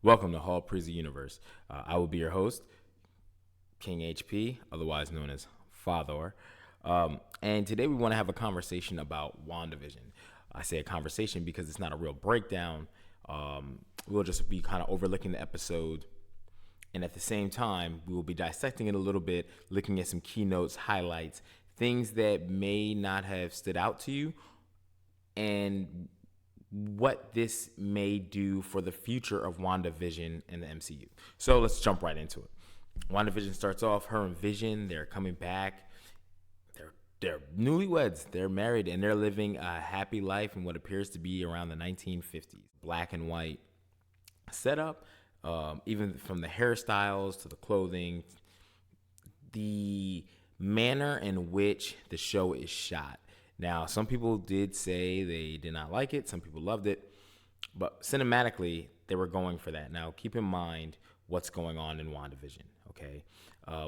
Welcome to Hall Prezi Universe. I will be your host, King HP, otherwise known as Father. And today we want to have a conversation about WandaVision. I say a conversation because it's not a real breakdown. We'll just be kind of overlooking the episode. And at the same time, we will be dissecting it a little bit, looking at some keynotes, highlights, things that may not have stood out to you, and what this may do for the future of WandaVision and the MCU. So let's jump right into it. WandaVision starts off, her and Vision, they're coming back. They're newlyweds. They're married and they're living a happy life in what appears to be around the 1950s. Black and white setup, even from the hairstyles to the clothing, the manner in which the show is shot. Now, some people did say they did not like it. Some people loved it. But cinematically, they were going for that. Now, keep in mind what's going on in WandaVision, okay?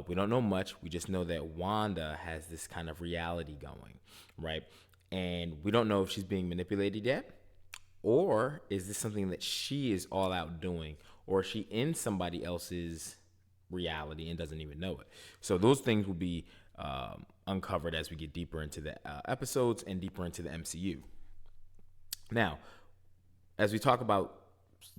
We don't know much. We just know that Wanda has this kind of reality going, right? And we don't know if she's being manipulated yet, or is this something that she is all out doing, or is she in somebody else's reality and doesn't even know it? So those things will be uncovered as we get deeper into the episodes and deeper into the MCU. Now, as we talk about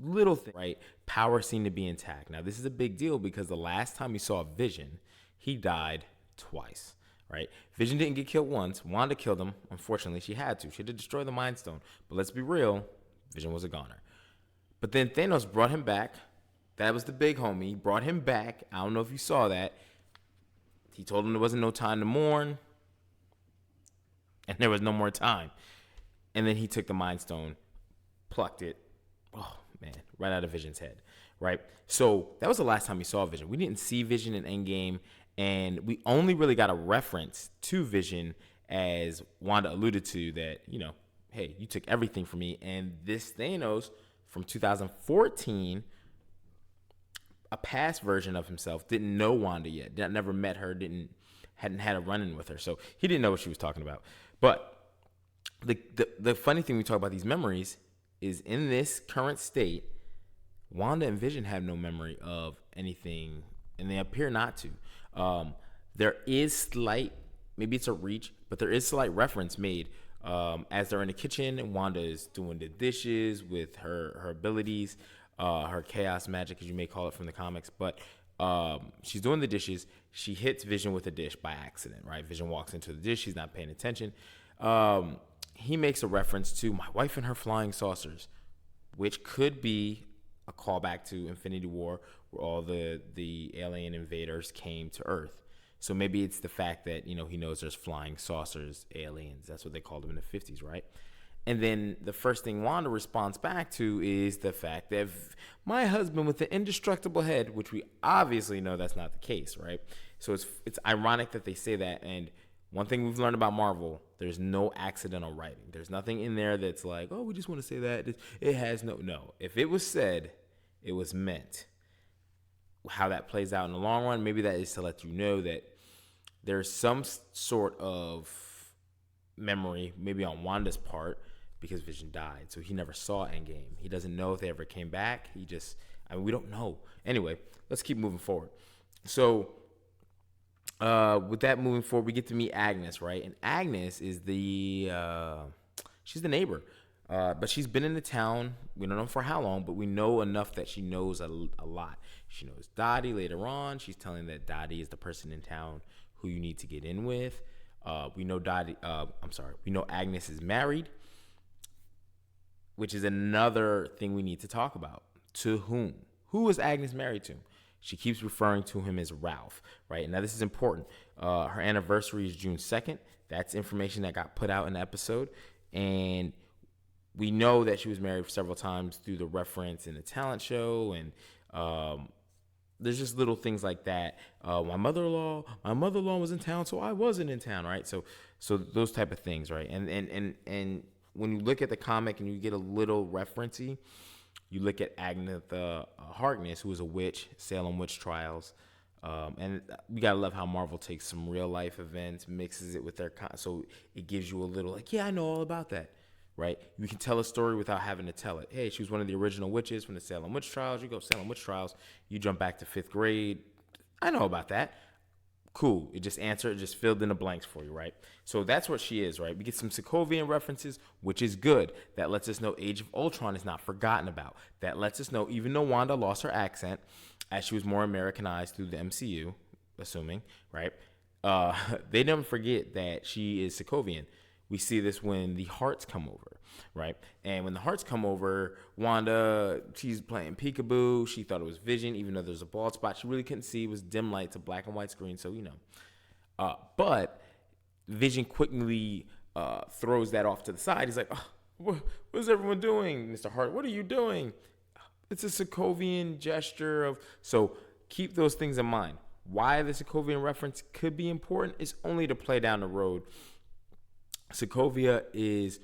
little things, right? Power seemed to be intact. Now, this is a big deal because the last time we saw Vision, he died twice, right? Vision didn't get killed once. Wanda killed him. Unfortunately, she had to. She had to destroy the Mind Stone. But let's be real, Vision was a goner. But then Thanos brought him back. That was the big homie. He brought him back. I don't know if you saw that. He told him there wasn't no time to mourn, and there was no more time. And then he took the Mind Stone, plucked it, oh man, right out of Vision's head, right? So that was the last time we saw Vision. We didn't see Vision in Endgame, and we only really got a reference to Vision as Wanda alluded to that, hey, you took everything from me. And this Thanos from 2014, a past version of himself, didn't know Wanda yet, never met her, hadn't had a run-in with her, so he didn't know what she was talking about. But the funny thing we talk about these memories is in this current state, Wanda and Vision have no memory of anything, and they appear not to. There is slight, maybe it's a reach, but there is slight reference made as they're in the kitchen, and Wanda is doing the dishes with her abilities, her chaos magic, as you may call it from the comics. But she's doing the dishes. She hits Vision with a dish by accident, right? Vision walks into the dish. She's not paying attention. He makes a reference to my wife and her flying saucers, which could be a callback to Infinity War, where all the alien invaders came to Earth. So maybe it's the fact that, he knows there's flying saucers, aliens. That's what they called them in the 50s, right? And then the first thing Wanda responds back to is the fact that my husband with the indestructible head, which we obviously know that's not the case, right? So it's ironic that they say that. And one thing we've learned about Marvel, there's no accidental writing. There's nothing in there that's like, oh, we just want to say that. It has no. If it was said, it was meant. How that plays out in the long run, maybe that is to let you know that there's some sort of memory, maybe on Wanda's part, because Vision died. So he never saw Endgame. He doesn't know if they ever came back. We don't know. Anyway, let's keep moving forward. So with that moving forward, we get to meet Agnes, right? And Agnes is she's the neighbor. But she's been in the town. We don't know for how long, but we know enough that she knows a lot. She knows Dottie later on. She's telling that Dottie is the person in town who you need to get in with. We know we know Agnes is married, which is another thing we need to talk about. To whom? Who is Agnes married to? She keeps referring to him as Ralph, right? Now, this is important. Her anniversary is June 2nd. That's information that got put out in the episode. And we know that she was married several times through the reference in the talent show. And there's just little things like that. My mother-in-law was in town, so I wasn't in town, right? So those type of things, right? And when you look at the comic and you get a little referencey, you look at Agnetha Harkness, who is a witch, Salem witch trials, and we gotta love how Marvel takes some real life events, mixes it with their so it gives you a little like, yeah, I know all about that, right? You can tell a story without having to tell it. Hey, she was one of the original witches from the Salem witch trials. You go Salem witch trials. You jump back to 5th grade. I know about that. Cool. It just filled in the blanks for you, right? So that's what she is, right? We get some Sokovian references, which is good. That lets us know Age of Ultron is not forgotten about. That lets us know, even though Wanda lost her accent as she was more Americanized through the MCU, assuming, right? They never forget that she is Sokovian. We see this when the hearts come over, right? And when the hearts come over, Wanda, she's playing peekaboo. She thought it was Vision, even though there's a bald spot. She really couldn't see. It was dim light. It's a black and white screen, so But Vision quickly throws that off to the side. He's like, what is everyone doing, Mr. Hart? What are you doing? It's a Sokovian gesture of... So keep those things in mind. Why the Sokovian reference could be important is only to play down the road. Sokovia is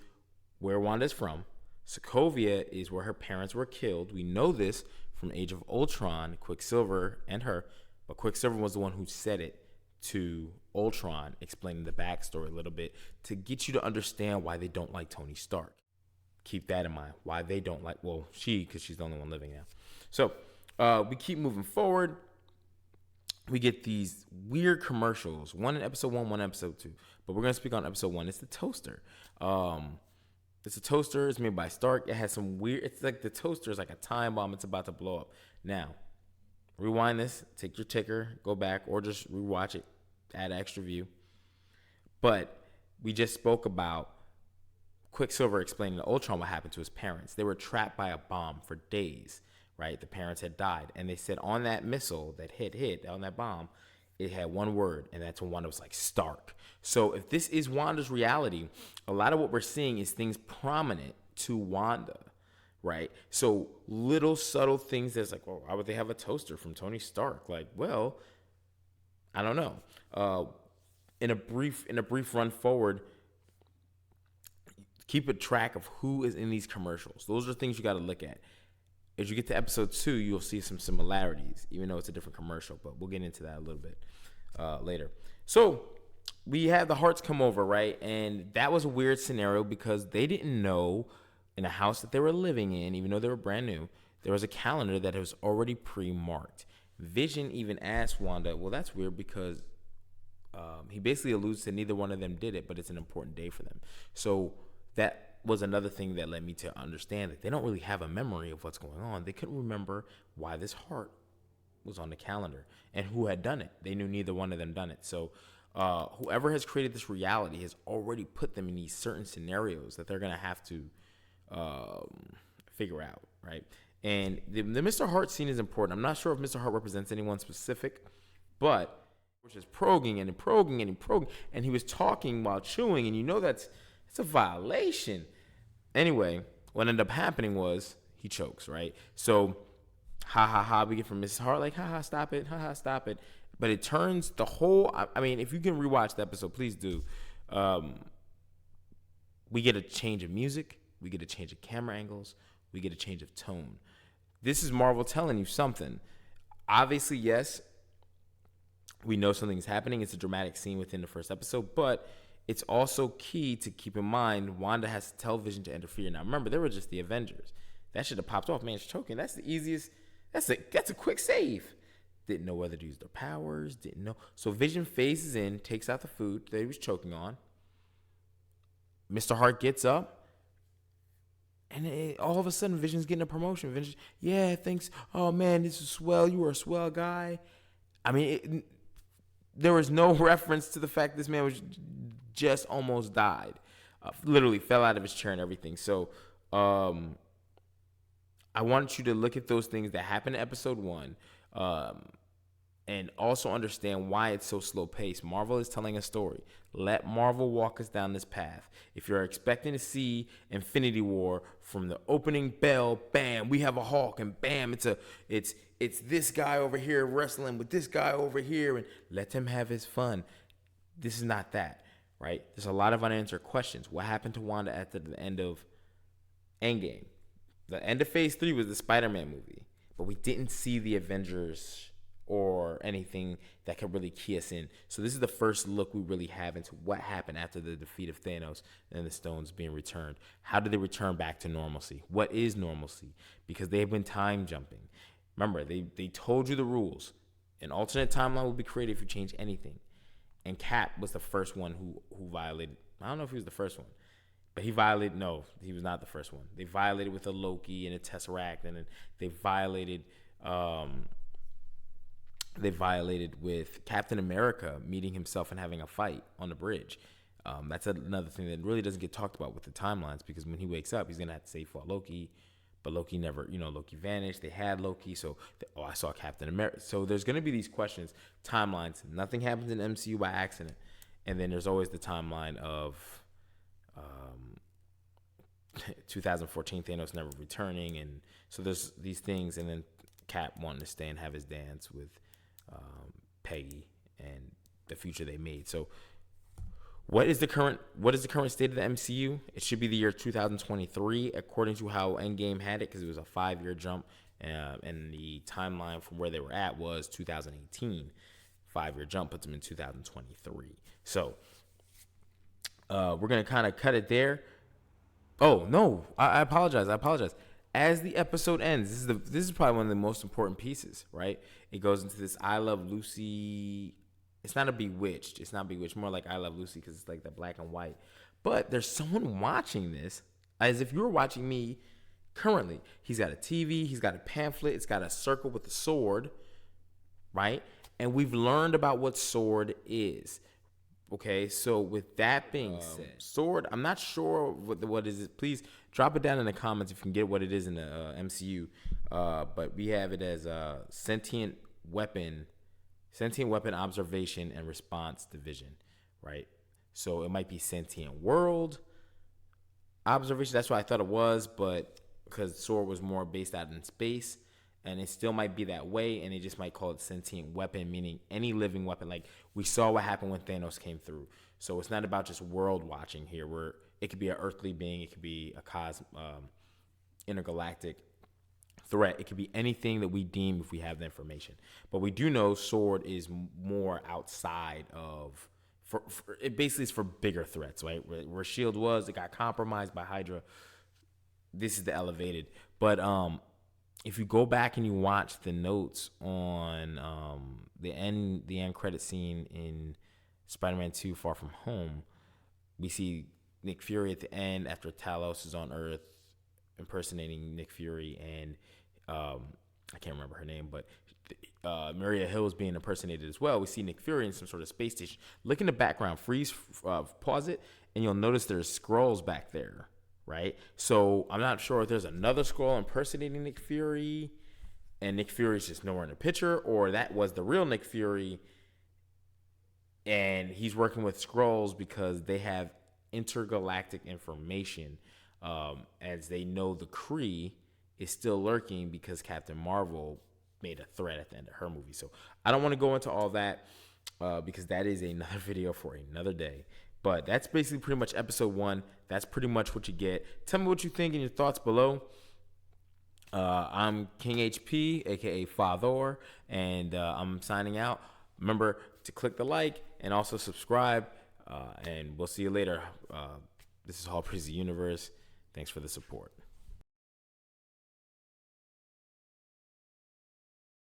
where Wanda's from. Sokovia is where her parents were killed. We know this from Age of Ultron, Quicksilver and her. But Quicksilver was the one who said it to Ultron, explaining the backstory a little bit to get you to understand why they don't like Tony Stark. Keep that in mind. Why they don't like, well, because she's the only one living now. So we keep moving forward. We get these weird commercials, one in episode 1, one in episode 2. But we're going to speak on episode 1. It's the toaster. It's a toaster. It's made by Stark. It has some weird... It's like the toaster is like a time bomb. It's about to blow up. Now, rewind this. Take your ticker. Go back. Or just rewatch it. Add an extra view. But we just spoke about Quicksilver explaining to Ultron what happened to his parents. They were trapped by a bomb for days. Right? The parents had died. And they said on that missile that hit on that bomb, it had one word, and that's when Wanda was like, Stark. So if this is Wanda's reality, a lot of what we're seeing is things prominent to Wanda, right? So little subtle things that's like, well, why would they have a toaster from Tony Stark? Like, well, I don't know. In a brief run forward, keep a track of who is in these commercials. Those are things you got to look at. As you get to episode 2, you'll see some similarities, even though it's a different commercial. But we'll get into that a little bit later. So we had the hearts come over, right? And that was a weird scenario because they didn't know in the house that they were living in, even though they were brand new, there was a calendar that was already pre-marked. Vision even asked Wanda, well, that's weird because he basically alludes to neither one of them did it, but it's an important day for them. So that was another thing that led me to understand that they don't really have a memory of what's going on. They couldn't remember why this heart was on the calendar and who had done it. They knew neither one of them done it. So whoever has created this reality has already put them in these certain scenarios that they're going to have to figure out, right? And the Mr. Hart scene is important. I'm not sure if Mr. Hart represents anyone specific, but which is probing and probing and probing, and he was talking while chewing, and you know it's a violation. Anyway, what ended up happening was he chokes, right? So, we get from Mrs. Hart, like, stop it, stop it. But it turns the whole, I mean, if you can rewatch the episode, please do. We get a change of music. We get a change of camera angles. We get a change of tone. This is Marvel telling you something. Obviously, yes, we know something's happening. It's a dramatic scene within the first episode, but it's also key to keep in mind Wanda has to tell Vision to interfere. Now, remember, they were just the Avengers. That should have popped off. Man, she's choking. That's the easiest. That's a quick save. Didn't know whether to use their powers. Didn't know. So Vision phases in, takes out the food that he was choking on. Mr. Hart gets up. And all of a sudden, Vision's getting a promotion. Vision, yeah, thanks. Oh, man, this is swell. You were a swell guy. I mean, there was no reference to the fact this man was just almost died. Literally fell out of his chair and everything. So I want you to look at those things that happened in episode 1 and also understand why it's so slow paced. Marvel is telling a story. Let Marvel walk us down this path. If you're expecting to see Infinity War from the opening bell, bam, we have a Hulk, and bam, it's this guy over here wrestling with this guy over here, and let him have his fun. This is not that, right? There's a lot of unanswered questions. What happened to Wanda at the end of Endgame? The end of Phase 3 was the Spider-Man movie, but we didn't see the Avengers or anything that could really key us in. So this is the first look we really have into what happened after the defeat of Thanos and the stones being returned. How did they return back to normalcy? What is normalcy? Because they have been time jumping. Remember, they told you the rules. An alternate timeline will be created if you change anything. And Cap was the first one who violated. I don't know if he was the first one, but he violated. No, he was not the first one. They violated with a Loki and a Tesseract, and then they violated. They violated with Captain America meeting himself and having a fight on the bridge. That's another thing that really doesn't get talked about with the timelines, because when he wakes up, he's gonna have to say he fought Loki, but Loki never, Loki vanished. They had Loki, so I saw Captain America. So there's gonna be these questions, timelines. Nothing happens in MCU by accident, and then there's always the timeline of 2014 Thanos never returning, and so there's these things, and then Cap wanting to stay and have his dance with Peggy and the future they made. So what is the current state of the MCU? It should be the year 2023 according to how Endgame had it, because it was a 5-year jump, and the timeline from where they were at was 2018. 5-year jump puts them in 2023. So we're gonna kind of cut it there. Oh no, I apologize. As the episode ends, this is probably one of the most important pieces, right? It goes into this I Love Lucy. It's not a Bewitched. It's not Bewitched. More like I Love Lucy, because it's like the black and white. But there's someone watching this as if you were watching me currently. He's got a TV. He's got a pamphlet. It's got a circle with a sword, right? And we've learned about what sword is. Okay, so with that being said, sword, I'm not sure what is it. Please drop it down in the comments if you can get what it is in the MCU. But we have it as a sentient weapon observation and response division, right? So it might be sentient world observation. That's what I thought it was, but because sword was more based out in space, and it still might be that way, and they just might call it sentient weapon, meaning any living weapon. Like we saw what happened when Thanos came through. So it's not about just world watching here, where it could be an earthly being, it could be a intergalactic threat. It could be anything that we deem if we have the information. But we do know sword is more outside of, it basically is for bigger threats, right? Where Shield was, it got compromised by Hydra. This is the elevated. But if you go back and you watch the notes on the end credit scene in Spider-Man 2 Far From Home, we see Nick Fury at the end after Talos is on Earth impersonating Nick Fury, and I can't remember her name, but Maria Hill is being impersonated as well. We see Nick Fury in some sort of space station. Look in the background, pause it, and you'll notice there's scrolls back there. Right? So I'm not sure if there's another Skrull impersonating Nick Fury and Nick Fury's just nowhere in the picture, or that was the real Nick Fury and he's working with Skrulls because they have intergalactic information, as they know the Kree is still lurking because Captain Marvel made a threat at the end of her movie. So I don't want to go into all that because that is another video for another day. But that's basically pretty much episode 1. That's pretty much what you get. Tell me what you think and your thoughts below. I'm King HP, aka Father, and I'm signing out. Remember to click the like and also subscribe. And we'll see you later. This is Hall Praise the Universe. Thanks for the support.